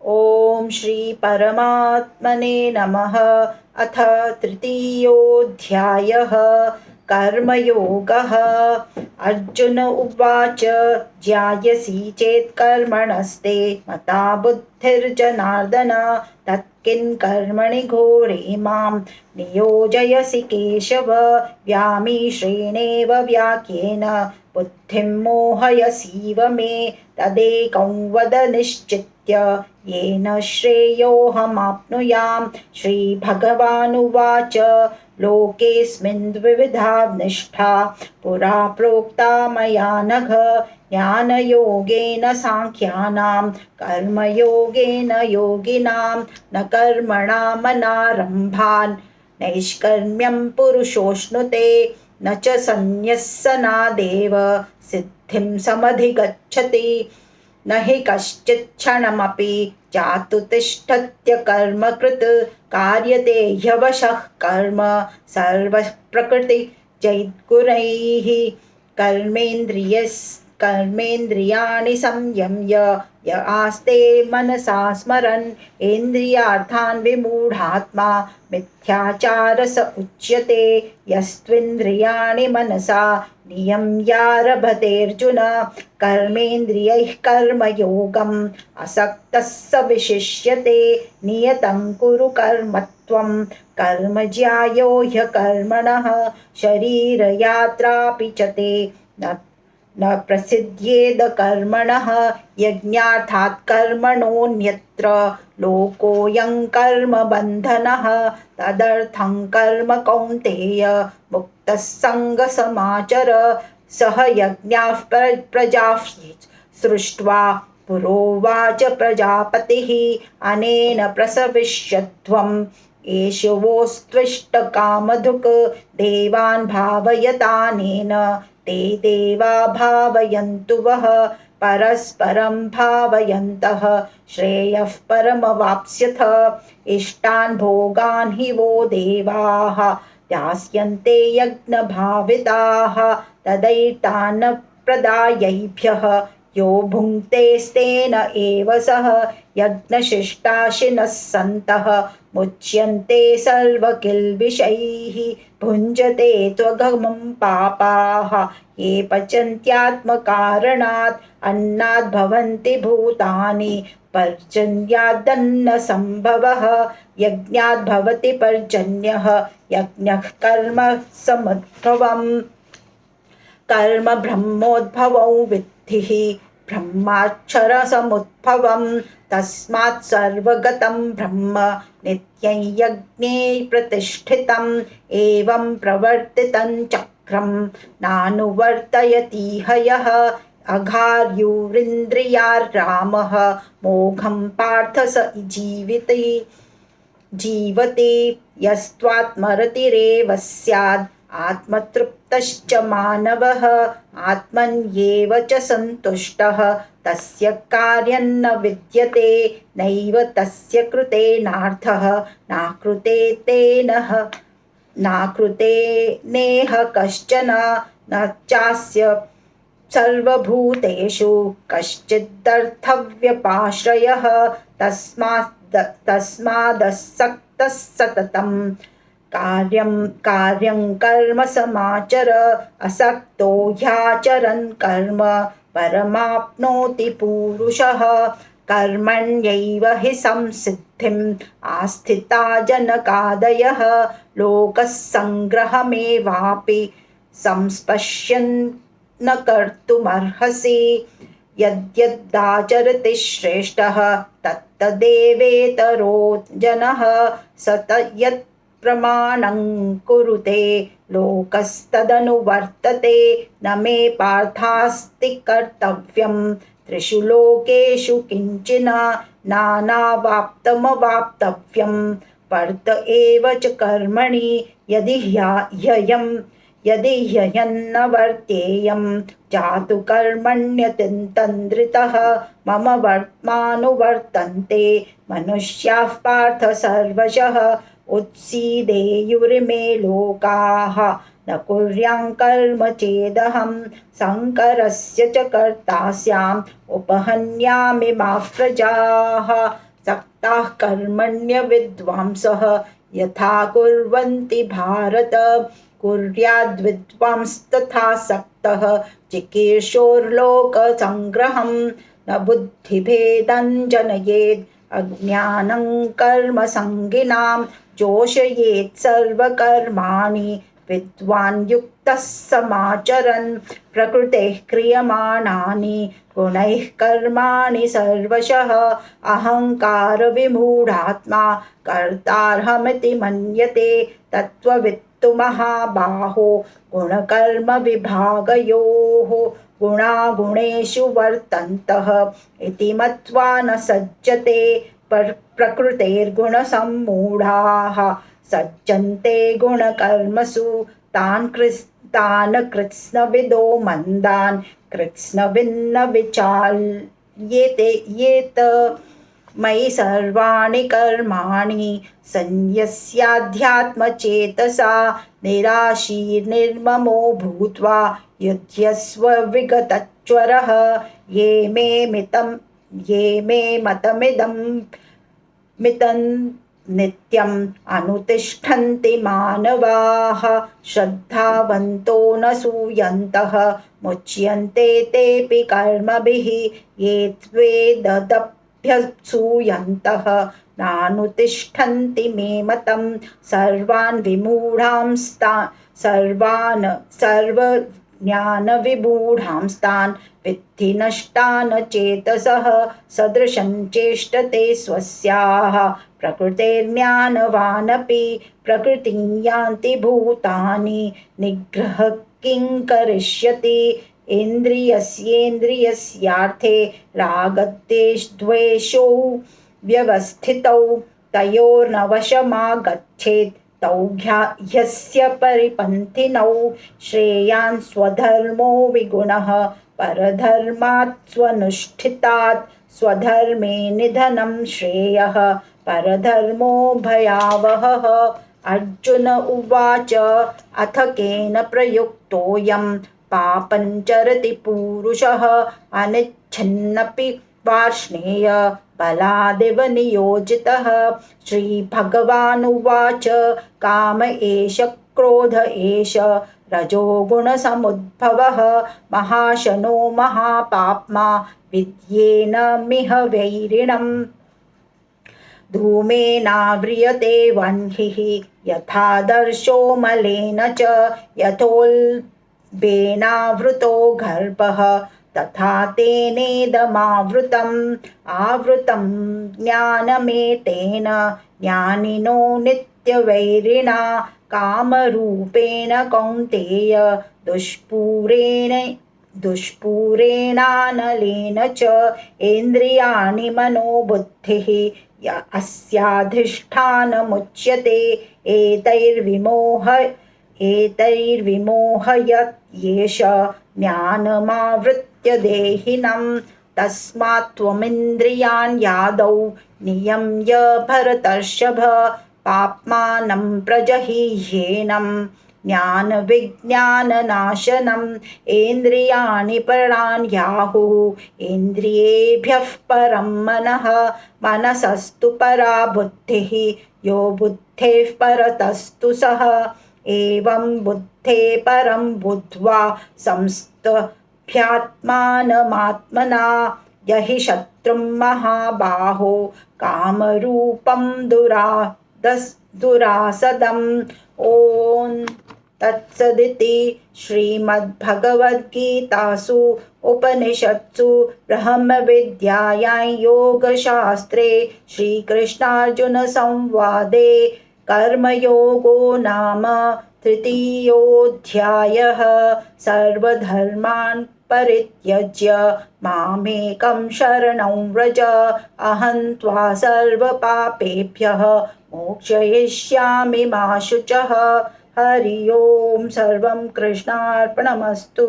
ॐ श्री परमात्मने नमः। अथ तृतीयोऽध्यायः कर्मयोगः। अर्जुन उवाच ज्यायसि चेत् कर्मणस्ते मता बुद्धिर्जनार्दन तत्किं कर्मणि घोरे मां नियोजयसि केशव। व्यामिश्रेणेव वाक्येन बुद्धिं मोहयसीव मे तदेकं वद निश्चित्य येन श्रेयोऽहमाप्नुयाम्। श्रीभगवानुवाच लोकेऽस्मिन् द्विविधा निष्ठा पुरा प्रोक्ता मया नघ। ज्ञानयोगेन सांख्यानां कर्मयोगेन योगिनां न कर्मणामनारम्भान् नैष्कर्म्यं पुरुषोऽश्नुते न च सन्न्यस्सनादेव सिद्धिं समधिगच्छति। न हि कश्चित् क्षणमपि जातु तिष्ठत्य कर्मकृत् कार्यते ह्यवशः कर्म सर्वः प्रकृतिजैर्गुणैः। कर्मेन्द्रियाणि संयम्य य आस्ते मनसा स्मरन् इन्द्रियार्थान् विमूढात्मा मिथ्याचारः उच्यते। यस्त्विन्द्रियाणि मनसा नियम्यारभतेऽर्जुन कर्मेन्द्रियैः कर्मयोगम् असक्तः स विशिष्यते। नियतं कुरु कर्म त्वं कर्म ज्यायो ह्यकर्मणः शरीरयात्रापि च ते न प्रसिद्ध्येद कर्मणः। यज्ञार्थात् कर्मणोऽन्यत्र लोकोऽयं कर्मबन्धनः तदर्थं कर्म कौन्तेय मुक्तः सङ्गसमाचर। सह यज्ञाः प्रजाः सृष्ट्वा पुरोवाच प्रजापतिः अनेन प्रसविष्यध्वम् एष वोस्त्विष्टकामधुक् देवान् भावयतानेन ते देवा भावयन्तु वः। परस्परं भावयन्तः श्रेयः परमवाप्स्यथ। इष्टान् भोगान् हि वो देवाः दास्यन्ते यज्ञभाविताः तदैतान् प्रदायैभ्यः यो भुङ्क्तेस्तेन एव सः। यज्ञशिष्टाशिनः सन्तः मुच्यन्ते सर्वकिल्बिषैः भुञ्जते त्वगमं पापाः ये पचन्त्यात्मकारणात्। अन्नाद् भवन्ति भूतानि पर्जन्यादन्नसम्भवः। यज्ञाद् भवति पर्जन्यः यज्ञः कर्म समुद्भवम्। कर्म ब्रह्मोद्भवं विद्धिः ब्रह्माक्षरसमुद्भवम् तस्मात् सर्वगतं ब्रह्म नित्यं यज्ञे प्रतिष्ठितम्। एवं प्रवर्तितं चक्रं नानुवर्तयतीह यः अघार्युरिन्द्रियारामः मोघं पार्थ स जीवति। यस्त्वात्मरतिरेव स्यात् आत्मतृप्तश्च मानवः आत्मन्येव च सन्तुष्टः तस्य कार्यं न विद्यते। नैव तस्य कृतेनार्थः नाकृते नेह कश्चन न चास्य सर्वभूतेषु कश्चिदर्थव्यपाश्रयः। तस्मादसक्तः सततं कार्यं कर्म समाचर। असक्तो ह्याचरन् कर्म परमाप्नोति पूरुषः। कर्मण्यैव हि संसिद्धिम् आस्थिता जनकादयः। लोकसङ्ग्रहमेवापि संस्पश्यन् न कर्तुमर्हसि। यद्यदाचरति श्रेष्ठः तत्तदेवेतरो जनः स यत्प्रमाणं कुरुते लोकस्तदनुवर्तते। न मे पार्थास्ति कर्तव्यं त्रिषु लोकेषु किञ्चन नानावाप्तमवाप्तव्यं वर्त एव च कर्मणि। यदि ह्ययन्न वर्त्येयं जातु कर्मण्यतन्द्रितः। मम वर्त्मानुवर्तन्ते मनुष्याः पार्थ सर्वशः। उत्सीदेयुरिमे लोकाः न कुर्यां कर्म चेदहं शङ्करस्य च कर्ता स्याम् उपहन्यामि माः प्रजाः। सक्ताः कर्मण्यविद्वांसः यथा कुर्वन्ति भारत कुर्याद्विद्वांस्तथा सक्तः चिकीर्षोर्लोकसङ्ग्रहं न बुद्धिभेदं जनयेत् अज्ञानं कर्मसङ्गिनां जोषयेत् सर्वकर्माणि विद्वान् युक्तः समाचरन् प्रकृतेः क्रियमाणानि गुणैः कर्माणि सर्वशः अहङ्कारविमूढात्मा कर्तारहमिति मन्यते तत्त्ववित्तु महाबाहो गुणकर्मविभागयोः गुणागुणेषु वर्तन्तः इति मत्वा न सज्जते प्रकृतेर्गुणसम्मूढाः सज्जन्ते गुणकर्मसु तान् कृत्स्नविदो मन्दान् कृत्स्नविन्न विचाल्येत मयि सर्वाणि कर्माणि सन्न्यस्याध्यात्मचेतसा निराशीर्निर्ममो भूत्वा युध्यस्व विगतज्वरः ये मे मतमिदं नित्यम् अनुतिष्ठन्ति मानवाः श्रद्धावन्तो न सूयन्तः मुच्यन्ते तेऽपि कर्मभिः ये त्वेददभ्यसूयन्तः नानुतिष्ठन्ति मे मतं सर्वज्ञानविमूढांस्तान् विद्धि नष्टान् चेतसः सदृशं चेष्टते स्वस्याः प्रकृतेर्ज्ञानवानपि प्रकृतिं यान्ति भूतानि निग्रहः किं करिष्यति इन्द्रियस्येन्द्रियस्यार्थे रागद्वेषौ व्यवस्थितौ तयोर्न वशमागच्छेत् तौ ह्यस्य परिपन्थिनौ श्रेयान् स्वधर्मो विगुणः परधर्मात् स्वनुष्ठितात् स्वधर्मे निधनं श्रेयः परधर्मो भयावहः अर्जुन उवाच अथ केन प्रयुक्तोऽयं पापं चरति पूरुषः अनिच्छन्नपि वार्ष्णेय बलादिव नियोजितः श्रीभगवानुवाच काम एष क्रोध एष रजोगुणसमुद्भवः महाशनो महापाप्मा विद्येनमिह वैरिणम् धूमेनाव्रियते वह्निः यथादर्शो मलेन च यथोल्बेनावृतो गर्भः तथा तेनेदमावृतम् आवृतं ज्ञानमेतेन ज्ञानिनो नित्यवैरिणा कामरूपेण कौन्तेय दुष्पूरेणानलेन च इन्द्रियाणि मनोबुद्धिः अस्याधिष्ठानमुच्यते एतैर्विमोहयत् येष ज्ञानमावृत्य देहिनं तस्मात् त्वमिन्द्रियान् यादौ नियम्य भरतर्षभ पाप्मानं प्रजह्येनं ज्ञानविज्ञाननाशनम् इन्द्रियाणि पराण्याहुः इन्द्रियेभ्यः परं मनः मनसस्तु परा बुद्धिः यो बुद्धेः परतस्तु सः एवं बुद्धे परं बुद्ध्वा संस्तभ्यात्मानमात्मना यहि शत्रुं महाबाहो कामरूपं दुरासदम् ॐ तत्सदिति श्रीमद्भगवद्गीतासु उपनिषत्सु ब्रह्मविद्यायां योगशास्त्रे श्रीकृष्णार्जुनसंवादे कर्मयोगो नाम तृतीयोऽध्यायः सर्वधर्मान् परित्यज्य मामेकं शरणं व्रज अहं त्वा सर्वपापेभ्यः मोक्षयिष्यामि मा शुचः हरि ओं सर्वं कृष्णार्पणमस्तु।